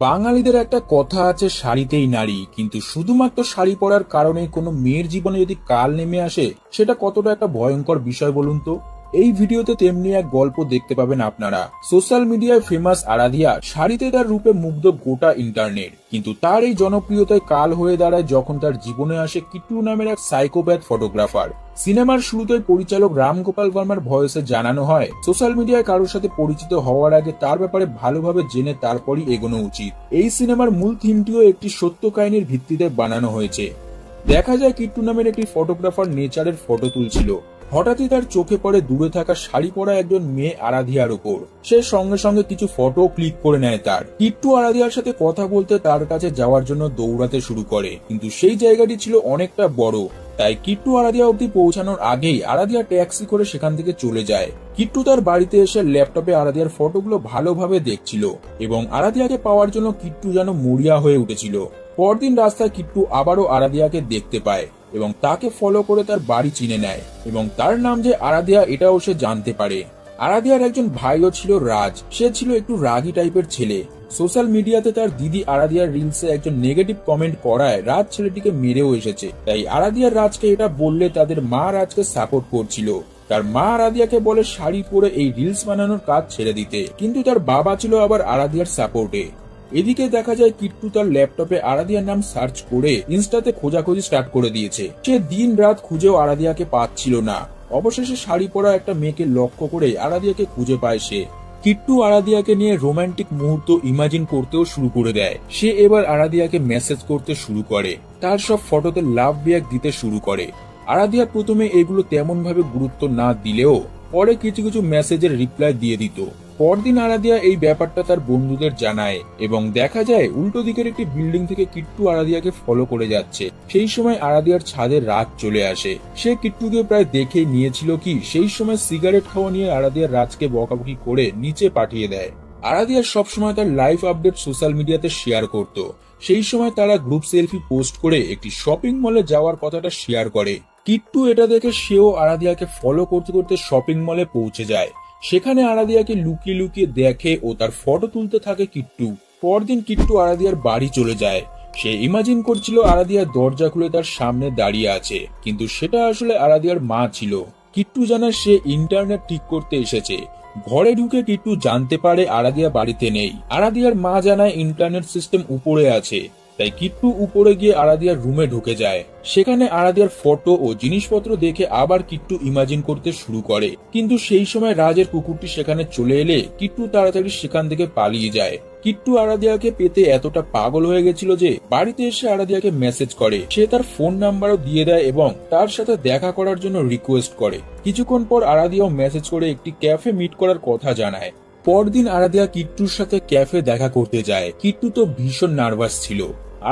বাঙালিদের একটা কথা আছে, শাড়িতেই নারী। কিন্তু শুধুমাত্র শাড়ি পরার কারণে কোনো মেয়ের জীবনে যদি কাল নেমে আসে, সেটা কতটা একটা ভয়ঙ্কর বিষয় বলুন তো। এই ভিডিওতে তেমনি এক গল্প দেখতে পাবেন আপনারা। সোশ্যাল মিডিয়ায় ফেমাস আরাধিয়া শাড়িতে তার রূপে মুগ্ধ গোটা ইন্টারনেট। কিন্তু তার এই জনপ্রিয়তায় কাল হয়ে দাঁড়ায় যখন তার জীবনে আসে কিট্টু নামের এক সাইকোপ্যাথ ফটোগ্রাফার। সিনেমার শুরুতে পরিচালক রাম গোপাল বর্মার ভয়েসে জানানো হয়, সোশ্যাল মিডিয়ায় কারোর সাথে পরিচিত হওয়ার আগে তার ব্যাপারে ভালোভাবে জেনে তারপরই এগোনো উচিত। এই সিনেমার মূল থিমটিও একটি সত্য কাহিনীর ভিত্তিতে বানানো হয়েছে। দেখা যায় কিট্টু নামের একটি ফটোগ্রাফার নেচারের ফটো তুলছিল। হঠাৎই তার চোখে পড়ে দূরে থাকা শাড়ি পরা একজন মেয়ে আরাধিয়ার উপর। সে সঙ্গে সঙ্গে কিছু ফটো ক্লিক করে নেয় তার। কিট্টু আরাধিয়ার সাথে কথা বলতে তার কাছে যাওয়ার জন্য দৌড়াতে শুরু করে, কিন্তু সেই জায়গাটি ছিল অনেকটা বড়। তাই কিট্টু আরাধিয়া অব্দি পৌঁছানোর আগেই আরাধিয়া ট্যাক্সি করে সেখান থেকে চলে যায়। কিট্টু তার বাড়িতে এসে ল্যাপটপে আরাধিয়ার ফটোগুলো ভালোভাবে দেখছিল এবং আরাধিয়াকে পাওয়ার জন্য কিট্টু যেন মরিয়া হয়ে উঠেছিল। পরদিন রাস্তায় কিট্টু আবারও আরাধিয়াকে দেখতে পায় এবং তাকে ফলো করে তার বাড়ি চিনে নেয় এবং তার নাম যে আরাধিয়া এটাও সে জানতে পারে। আরাধিয়ার একজন ভাইও ছিল, রাজ। সে ছিল একটু রাগী টাইপের ছেলে। সোশ্যাল মিডিয়াতে তার দিদি আরাধিয়ার রিলসে একজন নেগেটিভ কমেন্ট করায় রাজ ছেলেটিকে মেরেও এসেছে। তাই আরাধিয়ার রাজকে এটা বললে তাদের মা রাজকে সাপোর্ট করছিল। তার মা আরাধিয়াকে বলে শাড়ি পরে এই রিলস বানানোর কাজ ছেড়ে দিতে, কিন্তু তার বাবা ছিল আবার আরাধিয়ার সাপোর্টে। এদিকে দেখা যায় কিট্টু তার ল্যাপটপে আরাধিয়ার নাম সার্চ করে ইনস্টাতে খোঁজাখুঁজি স্টার্ট করে দিয়েছে। সে দিন রাত খুঁজেও আরাধিয়াকে পাচ্ছিল না। অবশেষে শাড়ি পরা একটা মেয়েকে লক্ষ্য করে আরাধিয়াকে খুঁজে পায় সে। কিট্টু আরাধিয়াকে নিয়ে রোমান্টিক মুহূর্ত ইমাজিন করতেও শুরু করে দেয়। সে এবার আরাধিয়াকে মেসেজ করতে শুরু করে, তার সব ফটোতে লাভ ব্যাক দিতে শুরু করে। আরাধিয়া প্রথমে এগুলো তেমন ভাবে গুরুত্ব না দিলেও পরে কিছু কিছু মেসেজের রিপ্লাই দিয়ে দিত। পরদিন আরাধিয়া এই ব্যাপারটা তার বন্ধুদের জানায় এবং দেখা যায় উল্টো দিকের একটি বিল্ডিং থেকে কিট্টু আরাধিয়াকে ফলো করে যাচ্ছে। সেই সময় আরাধিয়ার ছাদে রাত চলে আসে। সে কিট্টুকে প্রায় দেখে নিয়েছিল কি সেই সময় সিগারেট খাওয়া নিয়ে আরাধিয়ার রাজকে বকাবকি করে নিচে পাঠিয়ে দেয়। আরাধিয়া সবসময় তার লাইভ আপডেট সোশ্যাল মিডিয়াতে শেয়ার করত। সেই সময় তারা গ্রুপ সেলফি পোস্ট করে একটি শপিং মলে যাওয়ার কথাটা শেয়ার করে। কিট্টু এটা দেখে সেও আরাধিয়াকে ফলো করতে করতে শপিং মলে পৌঁছে যায়। সেখানে আরাধিয়াকে লুকিয়ে লুকিয়ে দেখে ও তার ফটো তুলতে থাকে কিট্টু। পরদিন কিট্টু আরাধিয়ার বাড়ি চলে যায়। সে ইমাজিন করছিল আরাধিয়ার দরজা খুলে তার সামনে দাঁড়িয়ে আছে, কিন্তু সেটা আসলে আরাধিয়ার মা ছিল। কিট্টু জানায় সে ইন্টারনেট ঠিক করতে এসেছে। ঘরে ঢুকে কিট্টু জানতে পারে আরাধিয়া বাড়িতে নেই। আরাধিয়ার মা জানায় ইন্টারনেট সিস্টেম উপরে আছে। তাই কিট্টু উপরে গিয়ে আরাধিয়ার রুমে ঢুকে যায়। সেখানে আরাধিয়ার ফটো ও জিনিসপত্র দেখে আবার কিট্টু ইমাজিন করতে শুরু করে, কিন্তু সেই সময় রাজের কুকুরটি সেখানে চলে এলে কিট্টু তাড়াতাড়ি সেখান থেকে পালিয়ে যায়। কিট্টু আরাধিয়াকে পেতে এতটা পাগল হয়ে গেছিল যে বাড়িতে এসে আরাধিয়াকে মেসেজ করে। সে তার ফোন নাম্বারও দিয়ে দেয় এবং তার সাথে দেখা করার জন্য রিকোয়েস্ট করে। কিছুক্ষণ পর আরাধিয়াও মেসেজ করে একটি ক্যাফে মিট করার কথা জানায়। পরদিন আরাধিয়া কিট্টুর সাথে ক্যাফে দেখা করতে যায়। কিট্টু তো ভীষণ নার্ভাস ছিল।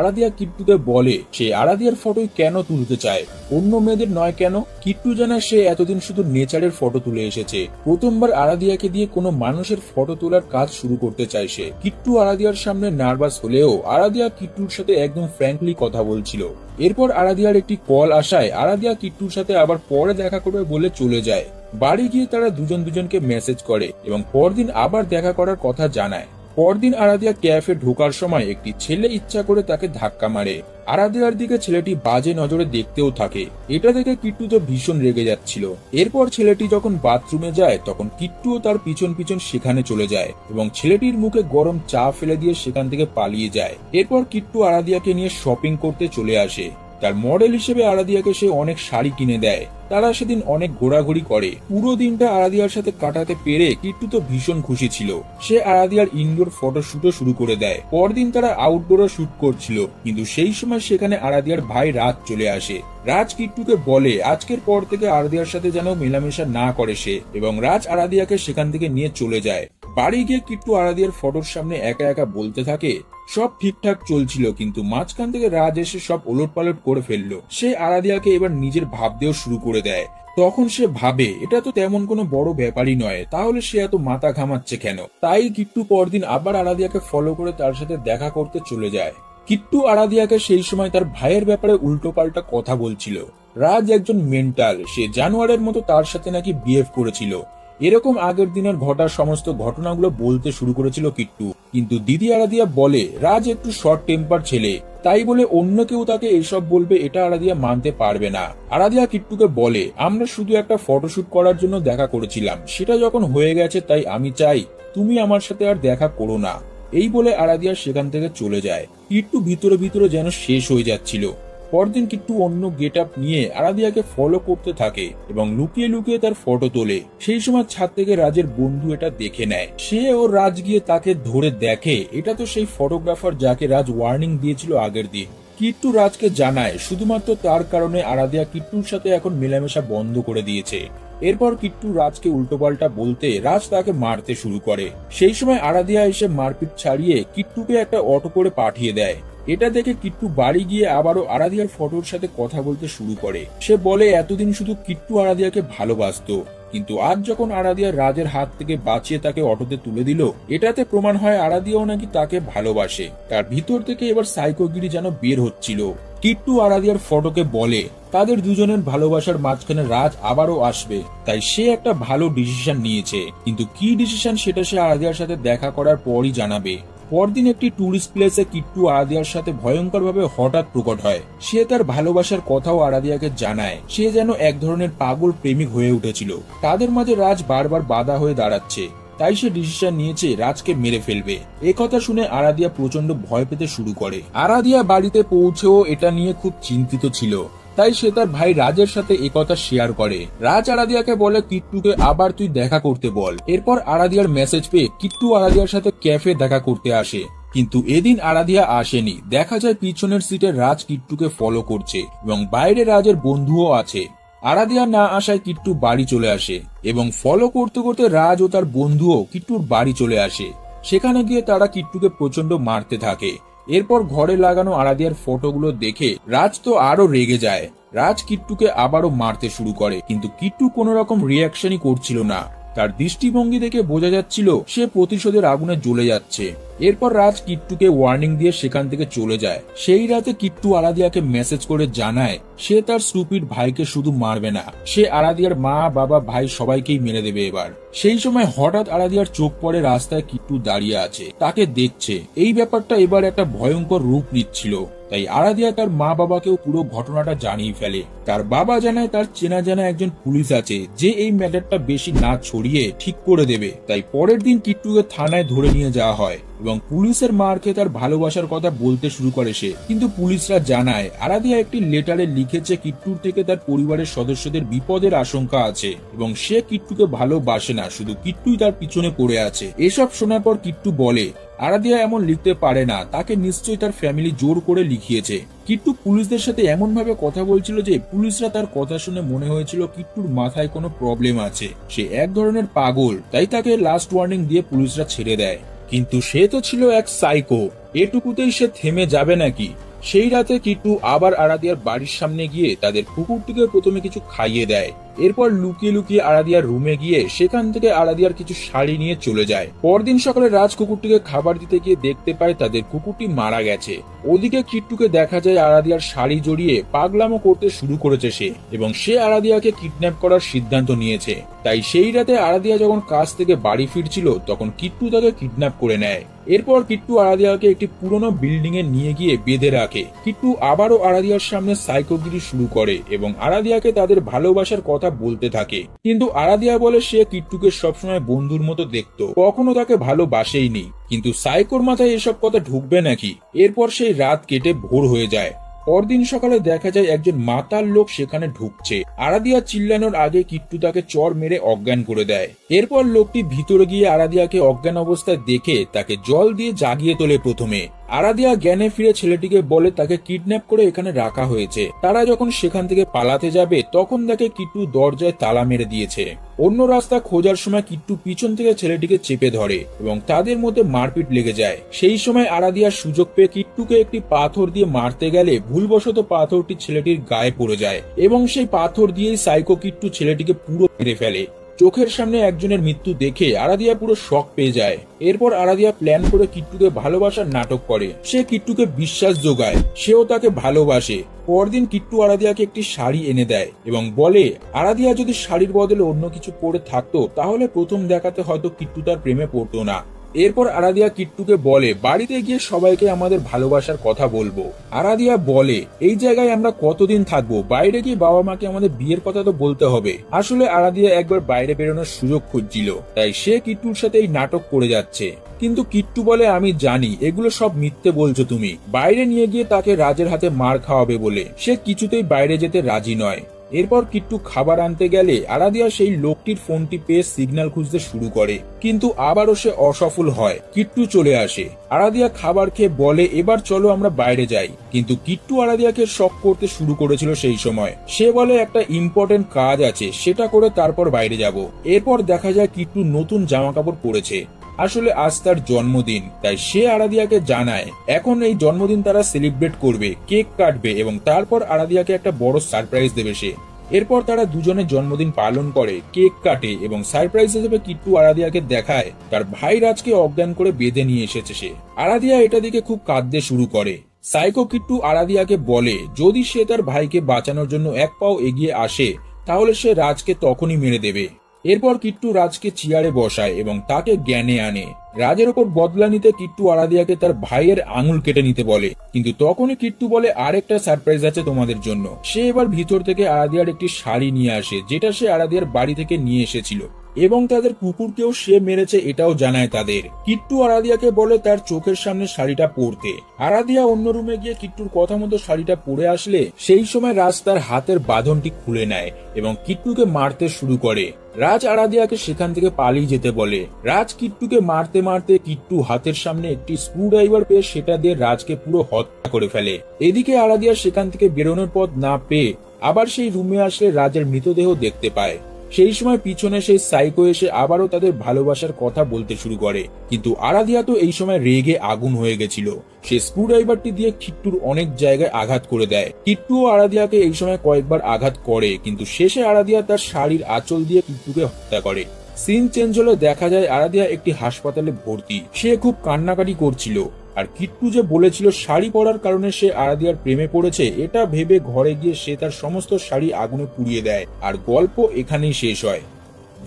আরাধিয়া কিট্টুকে বলে সে আরাধিয়ার ফটোই কেন তুলতে চায়, অন্য মেয়েদের নয় কেন। কিট্টু জানায় সে এতদিন শুধু নেচারের ফটো তুলে এসেছে, প্রথমবার আরাধিয়াকে দিয়ে কোনো মানুষের ফটো তোলার কাজ শুরু করতে চায় সে। কিট্টু আরাধিয়ার সামনে নার্ভাস হলেও আরাধিয়া কিট্টুর সাথে একদম ফ্র্যাঙ্কলি কথা বলছিল। এরপর আরাধিয়ার একটি কল আসায় আরাধিয়া কিট্টুর সাথে আবার পরে দেখা করবে বলে চলে যায়। বাড়ি গিয়ে তারা দুজন দুজনকে মেসেজ করে এবং পরদিন আবার দেখা করার কথা জানায়। পরদিন আরাধিয়া ক্যাফে ঢোকার সময় একটি ছেলে ইচ্ছা করে তাকে ধাক্কা মারে। আরাধিয়ার দিকে ছেলেটি বাজে নজরে দেখতেও থাকে। এটা দেখে কিট্টু তো ভীষণ রেগে যাচ্ছিল। এরপর ছেলেটি যখন বাথরুমে যায় তখন কিট্টুও তার পিছন পিছন সেখানে চলে যায় এবং ছেলেটির মুখে গরম চা ফেলে দিয়ে সেখান থেকে পালিয়ে যায়। এরপর কিট্টু আরাধিয়াকে নিয়ে শপিং করতে চলে আসে। তার মডেল হিসেবে আরাধিয়াকে সে অনেক শাড়ি কিনে দেয়। তারা সেদিন অনেক ঘোরাঘুরি করে। পুরো দিনটা আরাধিয়ার সাথে কাটাতে পেরে কিট্টু তো ভীষণ খুশি ছিল। সে আরাধিয়ার ইনডোর ফটোশুটও শুরু করে দেয়। পরদিন তারা আউটডোরও শুট করছিল, কিন্তু সেই সময় সেখানে আরাধিয়ার ভাই রাজ চলে আসে। রাজ কিট্টুকে বলে আজকের পর থেকে আরাধিয়ার সাথে যেন মেলামেশা না করে সে, এবং রাজ আরাধিয়াকে সেখান থেকে নিয়ে চলে যায়। বাড়ি গিয়ে কিট্টু আরাধিয়ার ফটোর সামনে একা একা বলতে থাকে সব ঠিকঠাক চলছিল, কিন্তু মাঝখান থেকে রাজ এসে সব ওলটপালট করে ফেললো। সে আরাধিয়াকে এবার নিজের ভাবতেও শুরু করে দেয়। তখন সে ভাবে এটা তো তেমন কোনো বড় ব্যাপারই নয়, তাহলে সে এত মাথা ঘামাচ্ছে কেন। তাই কিট্টু পরদিন আবার আরাধিয়াকে ফলো করে তার সাথে দেখা করতে চলে যায়। কিট্টু আরাধিয়াকে সেই সময় তার ভাইয়ের ব্যাপারে উল্টোপাল্টা কথা বলছিল। রাজ একজন মেন্টাল, সে জানোয়ারের মতো তার সাথে নাকি বিহেভ করেছিল। এরকম আগের দিনের ঘটার সমস্ত ঘটনাগুলো বলতে শুরু করেছিল কিট্টু, কিন্তু দিদি আরাধিয়া বলে রাজ একটু শর্ট টেম্পার ছেলে, তাই বলে অন্য কেউ তাকে এসব বলবে এটা আরাধিয়া মানতে পারবে না। আরাধিয়া কিট্টুকে বলে আমরা শুধু একটা ফটোশুট করার জন্য দেখা করেছিলাম, সেটা যখন হয়ে গেছে তাই আমি চাই তুমি আমার সাথে আর দেখা করো না। এই বলে আরাধিয়া সেখান থেকে চলে যায়। কিট্টু ভিতরে ভিতরে যেন শেষ হয়ে যাচ্ছিল। পরদিন কিট্টু অন্য গেট আপ নিয়ে আরাধিয়াকে ফলো করতে থাকে এবং লুকিয়ে লুকিয়ে তার ফটো তোলে। সেই সময় ছাদ থেকে রাজের বন্ধু এটা দেখে নেয়। সে ও রাজ গিয়ে তাকে ধরে দেখে এটা তো সেই ফটোগ্রাফার যাকে রাজ ওয়ার্নিং দিয়েছিল আগের দিন। কিট্টু রাজকে জানায় শুধুমাত্র তার কারণে আরাধিয়া কিট্টুর সাথে এখন মেলামেশা বন্ধ করে দিয়েছে। এরপর কিট্টু রাজকে উল্টোপাল্টা বলতে রাজ তাকে মারতে শুরু করে। সেই সময় আরাধিয়া এসে মারপিট ছাড়িয়ে কিট্টুকে একটা অটো করে পাঠিয়ে দেয়। এটা দেখে কিট্টু বাড়ি গিয়ে আবারও আরাধিয়ার ফটোর সাথে কথা বলতে শুরু করে। সে বলে এতদিন শুধু কিট্টু আরাধিয়াকে ভালোবাসতো, কিন্তু আজ যখন আরাধিয়া রাজের হাত থেকে বাঁচিয়ে তাকে অটোতে তুলে দিল, এটাতে প্রমাণ হয় আরাধিয়াও নাকি তাকে ভালোবাসে। তার ভিতর থেকে এবার সাইকোগিরি যেন বের হচ্ছিল। কিট্টু আরাধিয়ার ফটোকে বলে তাদের দুজনের ভালোবাসার মাঝখানে রাজ আবারও আসবে, তাই সে একটা ভালো ডিসিশন নিয়েছে। কিন্তু কি ডিসিশন সেটা সে আরাধিয়ার সাথে দেখা করার পরই জানাবে। পরদিন একটি টুরিস্ট প্লেসে কিট্টু আরাধিয়ার সাথে ভয়ঙ্করভাবে হঠাৎ প্রকট হয়। সে তার ভালোবাসার কথাও আরাধিয়াকে জানায়। সে যেন এক ধরনের পাগল প্রেমিক হয়ে উঠেছিল। তাদের মাঝে রাজ বারবার বাধা হয়ে দাঁড়াচ্ছে, তাই সে ডিসিশন নিয়েছে রাজকে মেরে ফেলবে। কথা শুনে আরাধিয়া প্রচন্ড ভয় পেতে শুরু করে। আরাধিয়া বাড়িতে পৌঁছেও এটা নিয়ে খুব চিন্তিত ছিল, তাই সে তার ভাই রাজের সাথে একথা শেয়ার করে। রাজ আরাধিয়াকে বলে কিট্টুকে আবার তুই দেখা করতে বল। এরপর আরাধিয়ার মেসেজ পেয়ে কিট্টু আরাধিয়ার সাথে ক্যাফে দেখা করতে আসে, কিন্তু এদিন আরাধিয়া আসেনি। দেখা যায় পিছনের সিটে রাজ কিট্টুকে ফলো করছে এবং বাইরে রাজের বন্ধুও আছে। আরাধিয়া না আসায় কিট্টু বাড়ি চলে আসে এবং ফলো করতে করতে রাজ ও তার বন্ধুও কিট্টুর বাড়ি চলে আসে। সেখানে গিয়ে তারা কিট্টুকে প্রচন্ড মারতে থাকে। এরপর ঘরে লাগানো আরাধিয়ার ফটোগুলো দেখে রাজ তো আরো রেগে যায়। রাজ কিট্টুকে আবারও মারতে শুরু করে, কিন্তু কিট্টু কোন রকম রিয়াকশনই করছিল না। তার দৃষ্টিভঙ্গি দেখে বোঝা যাচ্ছিল সে প্রতিশোধের আগুনে জ্বলে যাচ্ছে। এরপর রাজ কিট্টুকে ওয়ার্নিং দিয়ে সেখান থেকে চলে যায়। সেই রাতে কিট্টু আরাধিয়াকে মেসেজ করে জানায় সে তার স্টুপিড ভাইকে শুধু মারবে না, সে আরাধিয়ার মা বাবা ভাই সবাইকেই মেরে দেবে এবার। সেই সময় হঠাৎ আরাধিয়ার চোখ পড়ে রাস্তায় কিট্টু দাঁড়িয়ে আছে, তাকে দেখছে। এই ব্যাপারটা এবার একটা ভয়ঙ্কর রূপ নিচ্ছিল, তাই আরাধিয়া তার মা বাবাকেও পুরো ঘটনাটা জানিয়ে ফেলে। তার বাবা জানায় তার চেনা জানা একজন পুলিশ আছে যে এই ম্যাটারটা বেশি না ছড়িয়ে ঠিক করে দেবে। তাই পরের দিন কিট্টুকে থানায় ধরে নিয়ে যাওয়া হয় এবং পুলিশের মার খেয়ে তার ভালোবাসার কথা বলতে শুরু করে সে। কিন্তু পুলিশরা জানায় আরাধিয়া একটি লেটারে লিখেছে কিট্টুর থেকে তার পরিবারের সদস্যদের বিপদের আশঙ্কা আছে এবং সে কিট্টুকে ভালোবাসে না, শুধু কিট্টুই তার পিছনে পড়ে আছে। এসব শোনার পর কিট্টু বলে আরাধিয়া এমন লিখতে পারে না, তাকে নিশ্চয়ই তার ফ্যামিলি জোর করে লিখিয়েছে। কিট্টু পুলিশদের সাথে এমন ভাবে কথা বলছিল যে পুলিশরা তার কথা শুনে মনে হয়েছিল কিট্টুর মাথায় কোনো প্রবলেম আছে, সে এক ধরনের পাগল। তাই তাকে লাস্ট ওয়ার্নিং দিয়ে পুলিশরা ছেড়ে দেয়। কিন্তু সে তো ছিল এক সাইকো, এটুকুতেই সে থেমে যাবে নাকি? সেই রাতে কিট্টু আবার আরাধিয়ার বাড়ির সামনে গিয়ে তাদের কুকুরটিকে প্রথমে কিছু খাইয়ে দেয়। এরপর লুকিয়ে লুকিয়ে আরাধিয়ার রুমে গিয়ে সেখান থেকে আরাধিয়ার কিছু শাড়ি নিয়ে চলে যায়। পরদিন সকালে রাজ কুকুরটিকে খাবার দিতে গিয়ে দেখতে পায় তাদের কুকুরটি মারা গেছে। ওদিকে কিট্টুকে দেখা যায় আরাধিয়ার শাড়ি জড়িয়ে পাগলামো করতে শুরু করেছে সে, এবং সে আরাধিয়াকে কিডন্যাপ করার সিদ্ধান্ত নিয়েছে। তাই সেই রাতে আরাধিয়া যখন কাজ থেকে বাড়ি ফিরছিল তখন কিট্টু তাকে কিডন্যাপ করে নেয়। এরপর কিট্টু আরাধিয়াকে একটি পুরনো বিল্ডিং এ নিয়ে গিয়ে বেঁধে রাখে। কিট্টু আবারও আরাধিয়ার সামনে সাইকোগিরি শুরু করে এবং আরাধিয়াকে তাদের ভালোবাসার কথা বলতে থাকে। কিন্তু আরাধিয়া বলে সে কিট্টুকে সবসময় বন্ধুর মতো দেখতো, কখনো তাকে ভালোবাসেইনি। কিন্তু সাইকোর মাথায় এসব কথা ঢুকবে নাকি? এরপর সেই রাত কেটে ভোর হয়ে যায়। পরদিন সকালে দেখা যায় একজন মাতাল লোক সেখানে ঢুকছে। আরাধিয়া চিল্লানোর আগে কিট্টু তাকে চড় মেরে অজ্ঞান করে দেয়। এরপর লোকটি ভিতরে গিয়ে আরাধিয়াকে অজ্ঞান অবস্থায় দেখে তাকে জল দিয়ে জাগিয়ে তোলে। প্রথমে আরাধিয়া জ্ঞানে ফিরে ছেলেটিকে বলে তাকে কিডন্যাপ করে এখানে রাখা হয়েছে। তারা যখন সেখান থেকে পালাতে যাবে তখন দেখে কিট্টু দরজায় তালা মেরে দিয়েছে। অন্য রাস্তা খোঁজার সময় কিট্টু পিছন থেকে ছেলেটিকে চেপে ধরে এবং তাদের মধ্যে মারপিট লেগে যায়। সেই সময় আরাধিয়ার সুযোগ পেয়ে কিট্টুকে একটি পাথর দিয়ে মারতে গেলে ভুলবশত পাথরটি ছেলেটির গায়ে পড়ে যায় এবং সেই পাথর দিয়েই সাইকো কিট্টু ছেলেটিকে পুরো মেরে ফেলে। চোখের সামনে একজনের মৃত্যু দেখে আরাধিয়া পুরো শক পেয়ে যায়। এরপর আরাধিয়া প্ল্যান করে কিট্টুকে ভালোবাসার নাটক করে। সে কিট্টুকে বিশ্বাস যোগায় সেও তাকে ভালোবাসে। পরদিন কিট্টু আরাধিয়াকে একটি শাড়ি এনে দেয় এবং বলে আরাধিয়া যদি শাড়ির বদলে অন্য কিছু পরে থাকতো তাহলে প্রথম দেখাতে হয়তো কিট্টু তার প্রেমে পড়তো না। এরপর আরাধিয়া কিট্টুকে বলে বাড়িতে গিয়ে সবাইকে আমাদের ভালোবাসার কথা বলবো। আরাধিয়া বলে এই জায়গায় আমরা কতদিন থাকবো, বাইরে গিয়ে বাবা মাকে আমাদের বিয়ের কথা তো বলতে হবে। আসলে আরাধিয়া একবার বাইরে বেরোনোর সুযোগ খুঁজছিল, তাই সে কিট্টুর সাথে এই নাটক করে যাচ্ছে। কিন্তু কিট্টু বলে আমি জানি এগুলো সব মিথ্যে বলছো তুমি, বাইরে নিয়ে গিয়ে তাকে রাজের হাতে মার খাওয়াবে বলে সে কিছুতেই বাইরে যেতে রাজি নয়। এরপর কিট্টু খাবার আনতে গেলে আরাধিয়া সেই লোকটির ফোনটি পেয়ে সিগন্যাল খুঁজতে শুরু করে, কিন্তু আবারও সে অসফল হয়। কিট্টু চলে আসে। আরাধিয়া খাবার খেয়ে বলে এবার চলো আমরা বাইরে যাই, কিন্তু কিট্টু আরাধিয়াকে শক করতে শুরু করেছিল সেই সময়। সে বলে একটা ইম্পর্টেন্ট কাজ আছে, সেটা করে তারপর বাইরে যাব। এরপর দেখা যায় কিট্টু নতুন জামা কাপড় পরেছে। আসলে আজ তার জন্মদিন, তাই সে আরাধিয়াকে জানায় এখন এই জন্মদিন তারা সেলিব্রেট করবে, কেক কাটবে এবং তারপর আরাধিয়াকে একটা বড় সারপ্রাইজ দেবে সে। এরপর তারা দুজনে জন্মদিন পালন করে, কেক কাটে এবং সারপ্রাইজ হিসেবে কিট্টু আরাধিয়াকে দেখায় তার ভাই রাজকে অজ্ঞান করে বেঁধে নিয়ে এসেছে সে। আরাধিয়া এটা দিকে খুব কাঁদতে শুরু করে। সাইকো কিট্টু আরাধিয়াকে বলে যদি সে তার ভাইকে বাঁচানোর জন্য এক পাও এগিয়ে আসে তাহলে সে রাজকে তখনই মেরে দেবে। এরপর কিট্টু রাজকে চেয়ারে বসায় এবং তাকে জ্ঞানে আনে। রাজের ওপর বদলা নিতে কিট্টু আরাধিয়াকে তার ভাইয়ের আঙুল কেটে নিতে বলে, কিন্তু তখনই কিট্টু বলে আরেকটা সারপ্রাইজ আছে তোমাদের জন্য। সে এবার ভিতর থেকে আরাধিয়ার একটি শাড়ি নিয়ে আসে যেটা সে আরাধিয়ার বাড়ি থেকে নিয়ে এসেছিল এবং তাদের কুকুরকেও সে মেরেছে এটাও জানায় তাদের। কিট্টু আরাধিয়াকে বলে তার চোখের সামনে শাড়িটা পরতে। আরাধিয়া অন্য রুমে গিয়ে কিট্টুর কথা মতো শাড়িটা পরে আসলে সেই সময় রাজ তার হাতের বাঁধনটি খুলে নেয় এবং কিট্টুকে মারতে শুরু করে। রাজ আরাধিয়াকে সেখান থেকে পালিয়ে যেতে বলে। রাজ কিট্টুকে মারতে মারতে কিট্টু হাতের সামনে একটি স্ক্রুড্রাইভার পেয়ে সেটা দিয়ে রাজকে পুরো হত্যা করে ফেলে। এদিকে আরাধিয়া সেখান থেকে বেরোনোর পথ না পেয়ে আবার সেই রুমে আসলে রাজের মৃতদেহ দেখতে পায়। সেই সময় পিছনে সেই সাইকো এসে আবারও তাদের ভালোবাসার কথা বলতে শুরু করে, কিন্তু আরাধিয়া তো এই সময় রেগে আগুন হয়ে গেছিল। সে স্ক্রুড্রাইভারটি দিয়ে কিট্টুর অনেক জায়গায় আঘাত করে দেয়। কিট্টু ও আরাধিয়াকে এই সময় কয়েকবার আঘাত করে, কিন্তু শেষে আরাধিয়া তার শাড়ির আঁচল দিয়ে কিট্টুকে হত্যা করে। সিন চেঞ্জ হলে দেখা যায় আরাধিয়া একটি হাসপাতালে ভর্তি। সে খুব কান্নাকাটি করছিল, আর কিট্টু যে বলেছিল শাড়ি পরার কারণে সে আরাধিয়ার প্রেমে পড়েছে এটা ভেবে ঘরে গিয়ে সে তার সমস্ত শাড়ি আগুনে পুড়িয়ে দেয়। আর গল্প এখানেই শেষ হয়।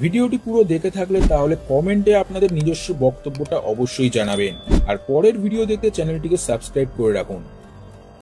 ভিডিওটি পুরো দেখে থাকলে তাহলে কমেন্টে আপনাদের নিজস্ব বক্তব্যটা অবশ্যই জানাবেন, আর পরের ভিডিও দেখতে চ্যানেলটিকে সাবস্ক্রাইব করে রাখুন।